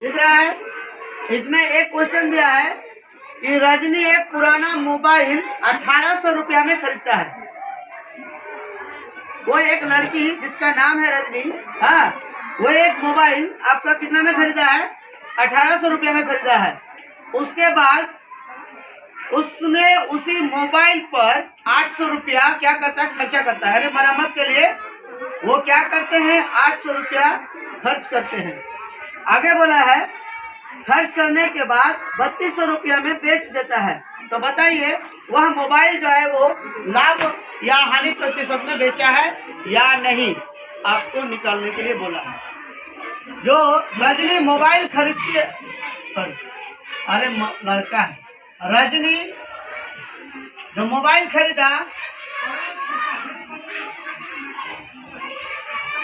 दिख रहा है। इसमें एक क्वेश्चन दिया है कि रजनी एक पुराना मोबाइल 1800 रुपया में खरीदता है। वो एक लड़की जिसका नाम है रजनी, हाँ, वो एक मोबाइल आपका कितना में खरीदा है? 1800 रुपया में खरीदा है। उसके बाद उसने उसी मोबाइल पर 800 रुपया क्या करता है? खर्चा करता है। मरम्मत के लिए वो क्या करते हैं? 800 रुपया खर्च करते हैं। आगे बोला है खर्च करने के बाद 3200 रुपया में बेच देता है। तो बताइए वह मोबाइल जो है वो लाभ या हानि प्रतिशत में बेचा है या नहीं, आपको निकालने के लिए बोला है। जो रजनी मोबाइल खरीदती है, सॉरी, अरे लड़का है, रजनी जो मोबाइल खरीदा,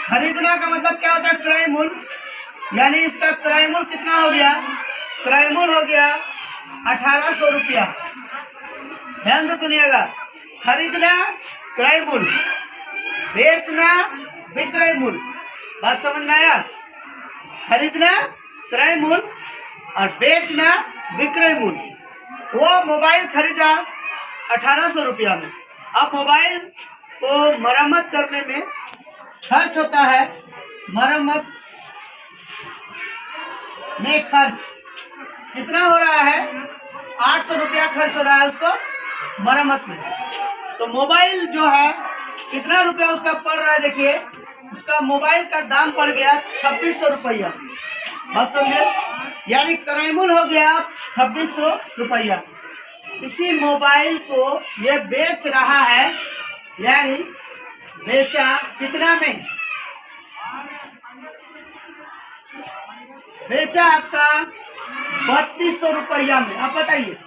खरीदना का मतलब क्या होता है? क्रय मूल्य, यानी इसका क्रय मूल्य कितना हो गया? क्रय मूल्य हो गया 1800 रुपया। ध्यान से सुनिएगा, खरीदना क्रय मूल्य, बेचना विक्रय मूल्य। बात समझ में आया? खरीदना क्रय मूल्य और बेचना विक्रय मूल्य। वो मोबाइल खरीदा 1800 रुपया में। अब मोबाइल को मरम्मत करने में खर्च होता है, मरम्मत में खर्च कितना हो रहा है? 800 रुपया खर्च हो रहा है उसको मरम्मत में। तो मोबाइल जो है कितना रुपया उसका पड़ रहा है? देखिए उसका मोबाइल का दाम पड़ गया 2600 रुपया। बात समझे? यानी क्रय मूल्य हो गया 2600 रुपया। इसी मोबाइल को ये बेच रहा है, यानी बेचा कितना में? बेचा आपका 3200 रुपया में। अब बताइए,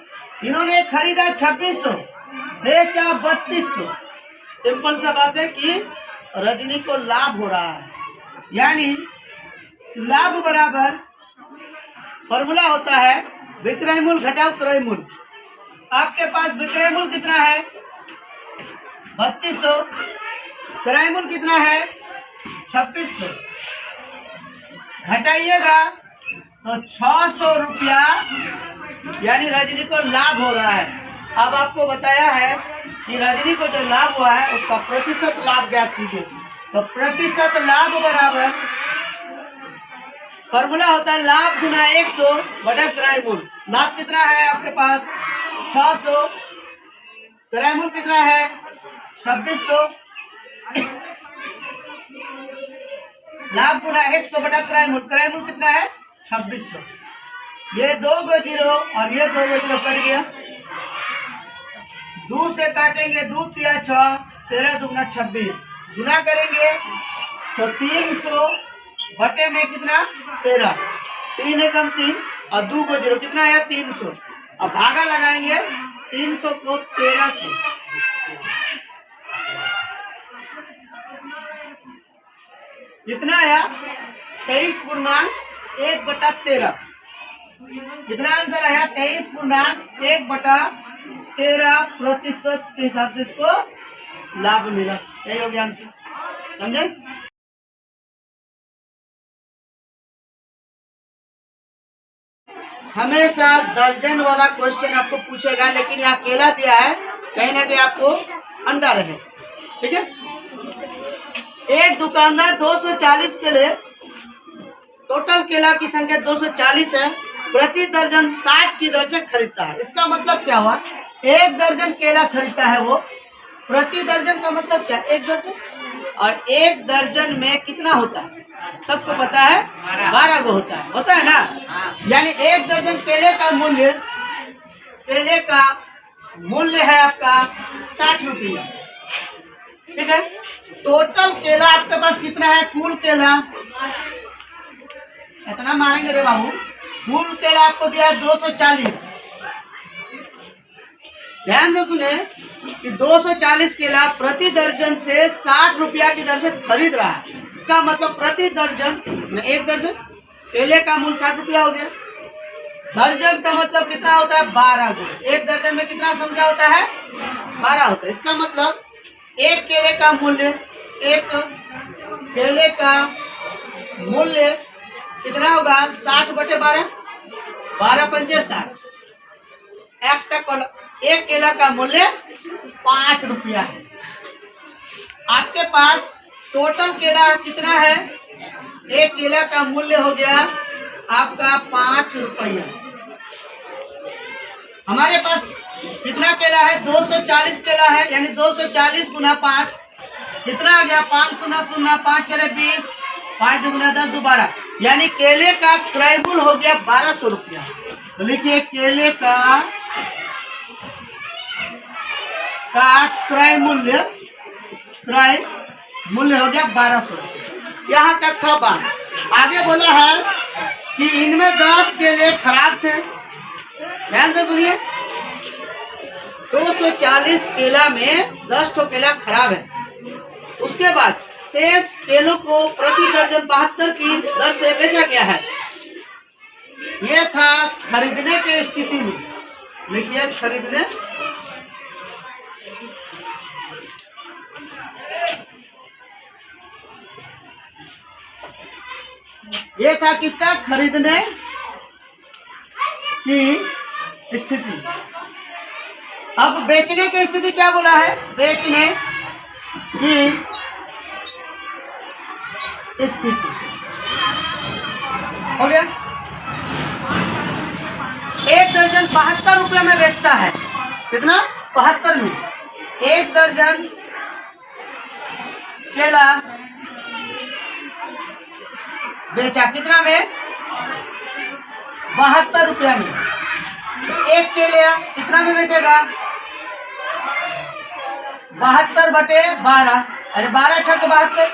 इन्होंने खरीदा 2600, बेचा 3200। सिंपल सा बात है कि रजनी को लाभ हो रहा है, यानी लाभ बराबर फॉर्मूला होता है विक्रय मूल्य घटाओ क्रय मूल्य। आपके पास विक्रय मूल्य कितना है? 3200, क्रय मूल्य कितना है? 2600। घटाइएगा तो 600 रुपया, यानी रजनी को लाभ हो रहा है। अब आपको बताया है कि रजनी को जो लाभ हुआ है उसका प्रतिशत लाभ ज्ञात कीजिए। तो प्रतिशत लाभ बराबर फॉर्मूला होता है लाभ गुना 100 बटा क्रय मूल्य। लाभ कितना है आपके पास? 600, क्रय मूल्य कितना है? 2600। लाभ गुना 100 बटा क्रय मूल्य, क्रय मूल्य कितना है? 2600। ये 2 गो जीरो और ये 2 गो जीरो कट गया। 2 से काटेंगे, 2 तिया 6, 13 दुगना 26, गुना करेंगे तो 300 बटे में कितना? 13, 3 एकम 3 और 2 गो जीरो कितना है? 300। अब भागा लगाएंगे 300 को 13 से, कितना आया? 23.1 बटा 13। कितना आंसर आया? 23.1 बटा 13 प्रतिशत के हिसाब से इसको लाभ मिला। यही हो गया आंसर, समझे? हमेशा दर्जन वाला क्वेश्चन आपको पूछेगा, लेकिन यहाँ केला दिया है, कहीं ना कहीं आपको अंडा रहे। ठीक है? एक दुकानदार 240 के लिए, टोटल केला की संख्या 240 है, प्रति दर्जन 60 की दर से खरीदता है। इसका मतलब क्या हुआ? एक दर्जन केला खरीदता है वो, प्रति दर्जन का मतलब क्या? एक दर्जन। और एक दर्जन में कितना होता है? सबको पता है 12 गो होता है ना। यानी एक दर्जन केले का मूल्य है आपका 60 रुपया। ठीक है? टोटल केला आपके पास कितना है? कुल केला इतना मारेंगे रे बाबू, कुल केला आपको दिया 240। ध्यान से सुने कि 240 केला प्रति दर्जन से 60 रुपया की दर से खरीद रहा है। इसका मतलब प्रति दर्जन, एक दर्जन केले का मूल्य 60 रुपया हो गया। दर्जन का मतलब कितना होता है? 12 गो। एक दर्जन में कितना संख्या होता है? 12 होता है। इसका मतलब एक केले का मूल्य कितना होगा 60/12, 12 पंचे 60। एक केला का मूल्य 5 रुपया है। आपके पास टोटल केला कितना है? एक केला का मूल्य हो गया आपका 5 रुपया। हमारे पास कितना केला है? 240 केला है, यानी 240 गुना 5 कितना आ गया? 5 शून्य शून्य 5 4 20, 5 दुगुना 10 12, यानी केले का क्रय मूल्य हो गया 1200 रुपया। तो लिखिए केले का क्रय मूल्य हो गया 1200 रुपया। यहाँ तक था बात। आगे बोला है कि इनमें 10 केले खराब थे। ध्यान से सुनिए, 240 केला में 10 ठो केला खराब है। उसके बाद शेष केलों को प्रति दर्जन 72 की दर से बेचा गया है। यह था खरीदने की स्थिति में। लिखिए खरीदने ये था किसका? खरीदने की स्थिति। अब बेचने की स्थिति क्या बोला है? बेचने की स्थिति हो गया। एक दर्जन 72 रुपये में बेचता है। कितना? 72 में। एक दर्जन केला बेचा कितना में? 72 रुपया में। एक केले कितना में बेचेगा? 72/12, अरे 12 छक 72।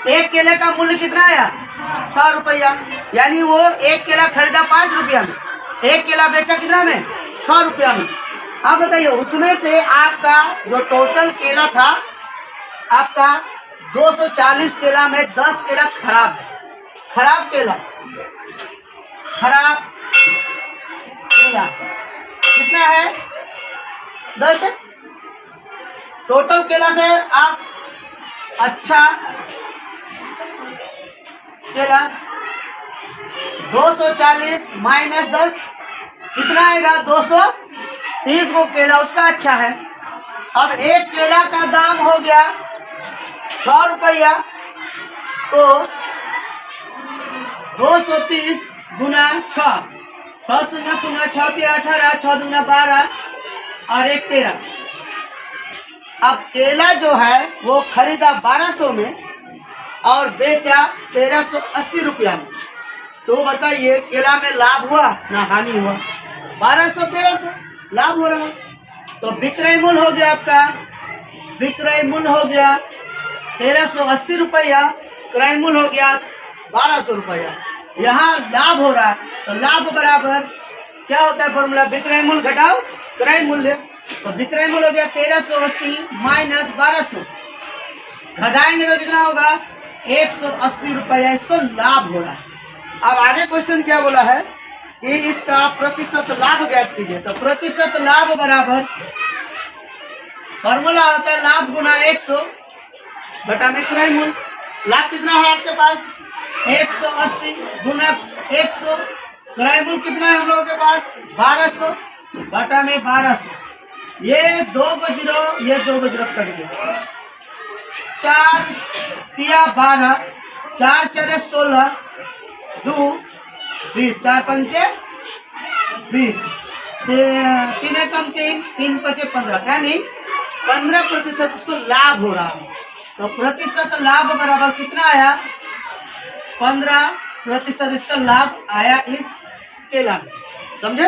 एक केले का मूल्य कितना आया? 6 रुपया, यानी वो एक केला खरीदा 5 रुपया में, एक केला बेचा कितना में? 6 रुपया में। अब बताइए उसमें से आपका जो टोटल केला था, आपका 240 केला में 10 केला खराब है। खराब केला कितना है? 10 है। टोटल केला से आप अच्छा केला 240 माइनस 10 कितना आएगा? 230 को केला उसका अच्छा है। अब एक केला का दाम हो गया 6 रुपया, तो 230 गुना 6, 6 शून्य शून्य 6 3 18, 6 दूना 12 और 1 13। अब केला जो है वो खरीदा 1200 में और बेचा 1380 रुपया में। तो बताइए केला में लाभ हुआ ना हानि हुआ? 1200-1300 लाभ हो रहा है। तो विक्रय मूल्य हो गया आपका, विक्रय मूल्य हो गया 1380 रुपया, क्रय मूल्य हो गया 1200 रुपया। यहाँ लाभ हो रहा है, तो लाभ बराबर क्या होता है फॉर्मूला? विक्रय मूल्य घटाओ क्रय मूल्य। तो विक्रय मूल्य हो गया 1380 माइनस 1200, घटाएंगे तो कितना होगा? 180 रुपया। इसको लाभ हो रहा है। अब आगे क्वेश्चन क्या बोला है कि इसका प्रतिशत लाभ ज्ञात कीजिए। तो प्रतिशत लाभ बराबर फॉर्मूला होता है लाभ गुना 100 घटा में क्रय मूल्य। लाभ कितना है आपके पास? 180 गुना 100, क्रय मूल्य कितना है हम लोगों के पास? 1200 घटा में 1200। ये 2 को 0, ये 2 को 0 कट गया। 4 तिया 12, 4 4 16, 2 20, 4 पंचे 20, 3 कम 3, 3 पचे 15, यानी 15% उसको लाभ हो रहा है। तो प्रतिशत लाभ बराबर कितना आया? 15% इसका लाभ आया इस केला में। समझे?